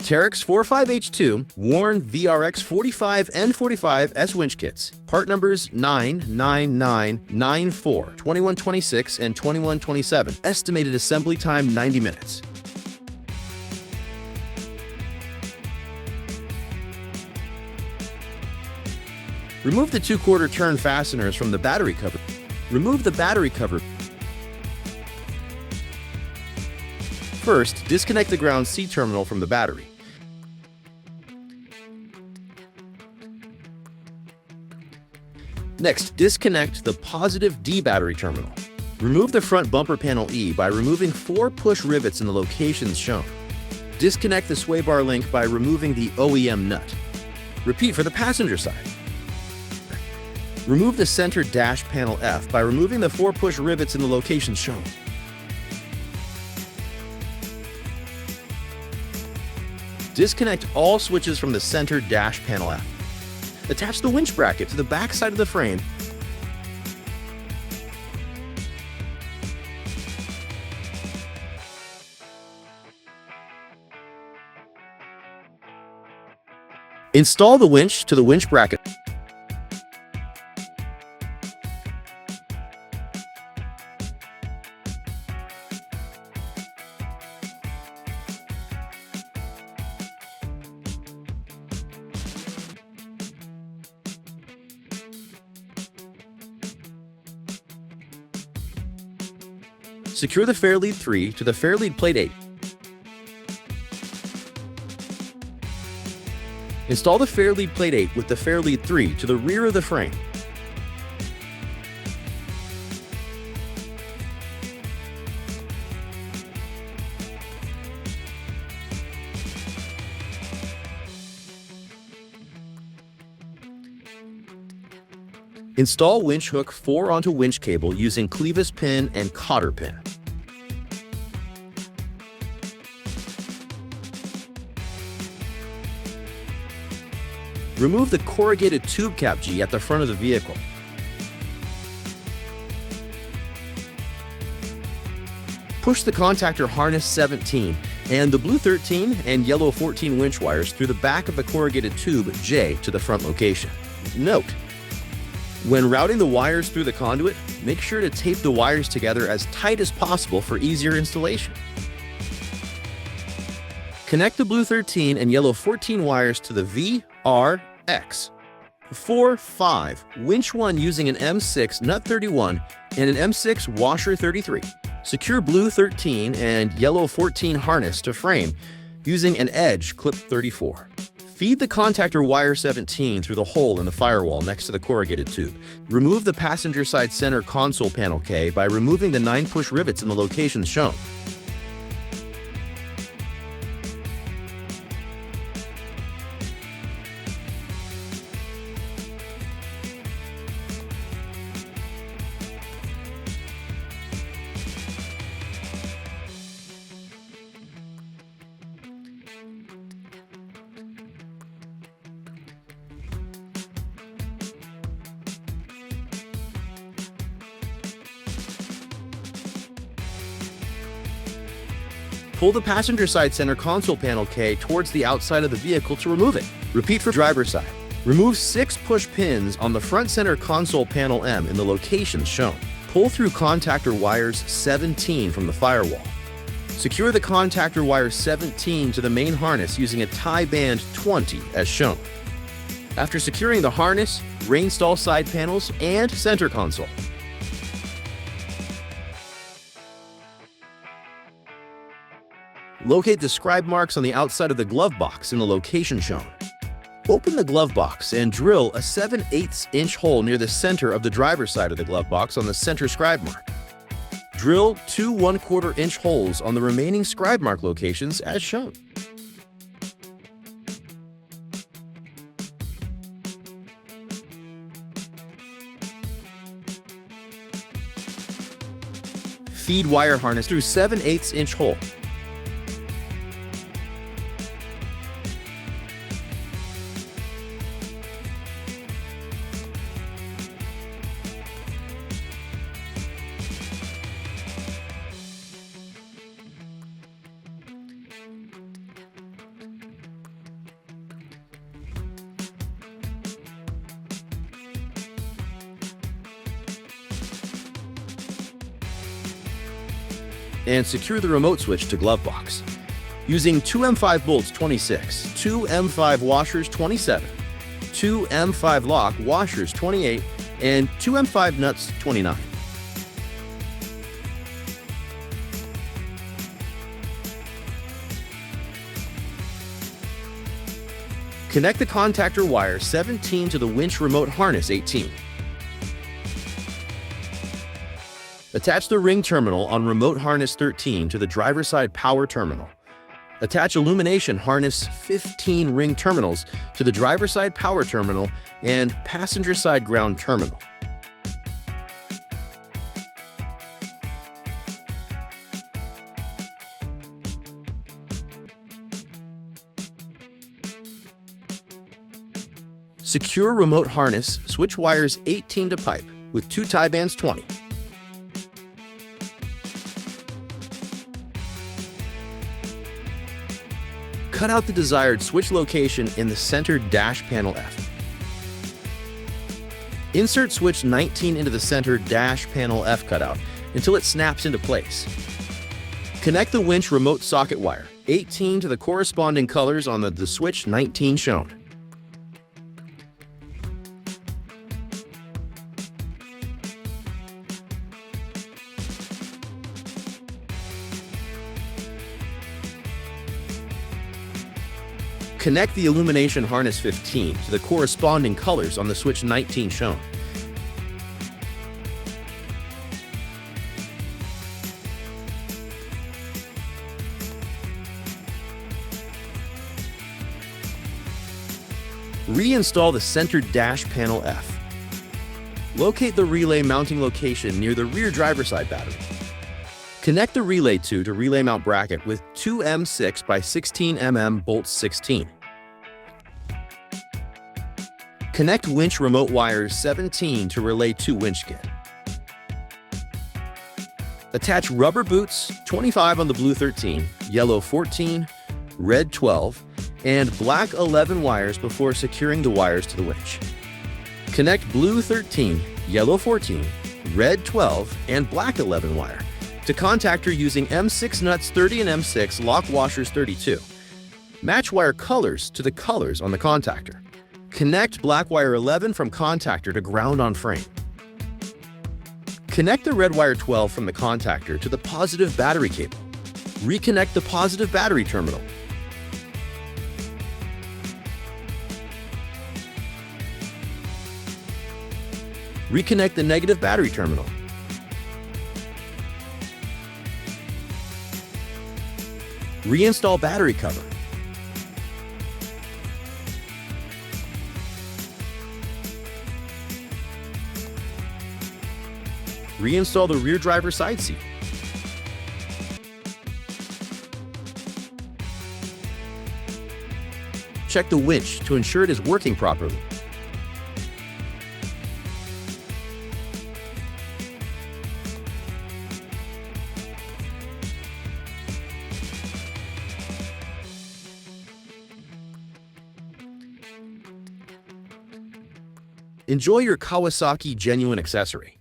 TERYX 45H2 Warn VRX 45 and 45S winch kits. Part numbers 99994, 2126, and 2127. Estimated assembly time 90 minutes. Remove the 2/4 turn fasteners from the battery cover. Remove the battery cover. First, disconnect the ground C terminal from the battery. Next, disconnect the positive D battery terminal. Remove the front bumper panel E by removing 4 push rivets in the locations shown. Disconnect the sway bar link by removing the OEM nut. Repeat for the passenger side. Remove the center dash panel F by removing the 4 push rivets in the locations shown. Disconnect all switches from the center dash panel F. Attach the winch bracket to the back side of the frame. Install the winch to the winch bracket. Secure the fair lead 3 to the fair lead plate 8. Install the fair lead plate 8 with the fair lead 3 to the rear of the frame. Install winch hook 4 onto winch cable using clevis pin and cotter pin. Remove the corrugated tube cap G at the front of the vehicle. Push the contactor harness 17 and the blue 13 and yellow 14 winch wires through the back of the corrugated tube J to the front location. Note: when routing the wires through the conduit, make sure to tape the wires together as tight as possible for easier installation. Connect the blue 13 and yellow 14 wires to the VRX 4-5 winch 1 using an M6 nut 31 and an M6 washer 33. Secure blue 13 and yellow 14 harness to frame using an edge clip 34. Feed the contactor wire 17 through the hole in the firewall next to the corrugated tube. Remove the passenger side center console panel K by removing the 9 push rivets in the locations shown. Pull the passenger side center console panel K towards the outside of the vehicle to remove it. Repeat for driver's side. Remove 6 push pins on the front center console panel M in the locations shown. Pull through contactor wires 17 from the firewall. Secure the contactor wire 17 to the main harness using a tie band 20 as shown. After securing the harness, reinstall side panels and center console. Locate the scribe marks on the outside of the glove box in the location shown. Open the glove box and drill a 7/8 inch hole near the center of the driver's side of the glove box on the center scribe mark. Drill 2 1/4 inch holes on the remaining scribe mark locations as shown. Feed wire harness through 7/8 inch hole. and secure the remote switch to glove box. Using 2 M5 bolts 26, 2 M5 washers 27, 2 M5 lock washers 28, and 2 M5 nuts 29. Connect the contactor wire 17 to the winch remote harness 18. Attach the ring terminal on remote harness 13 to the driver's side power terminal. Attach illumination harness 15 ring terminals to the driver's side power terminal and passenger side ground terminal. Secure remote harness switch wires 18 to pipe with 2 tie bands 20. Cut out the desired switch location in the center dash panel F. Insert switch 19 into the center dash panel F cutout until it snaps into place. Connect the winch remote socket wire 18 to the corresponding colors on the switch 19 shown. Connect the illumination harness 15 to the corresponding colors on the switch 19 shown. Reinstall the center dash panel F. Locate the relay mounting location near the rear driver's side battery. Connect the relay tube to relay mount bracket with 2 M6 by 16 mm bolts 16. Connect winch remote wires 17 to relay 2 winch kit. Attach rubber boots 25 on the blue 13, yellow 14, red 12, and black 11 wires before securing the wires to the winch. Connect blue 13, yellow 14, red 12, and black 11 wire to contactor using M6 nuts 30 and M6 lock washers 32. Match wire colors to the colors on the contactor. Connect black wire 11 from contactor to ground on frame. Connect the red wire 12 from the contactor to the positive battery cable. Reconnect the positive battery terminal. Reconnect the negative battery terminal. Reinstall battery cover. Reinstall the rear driver's side seat. Check the winch to ensure it is working properly. Enjoy your Kawasaki genuine accessory.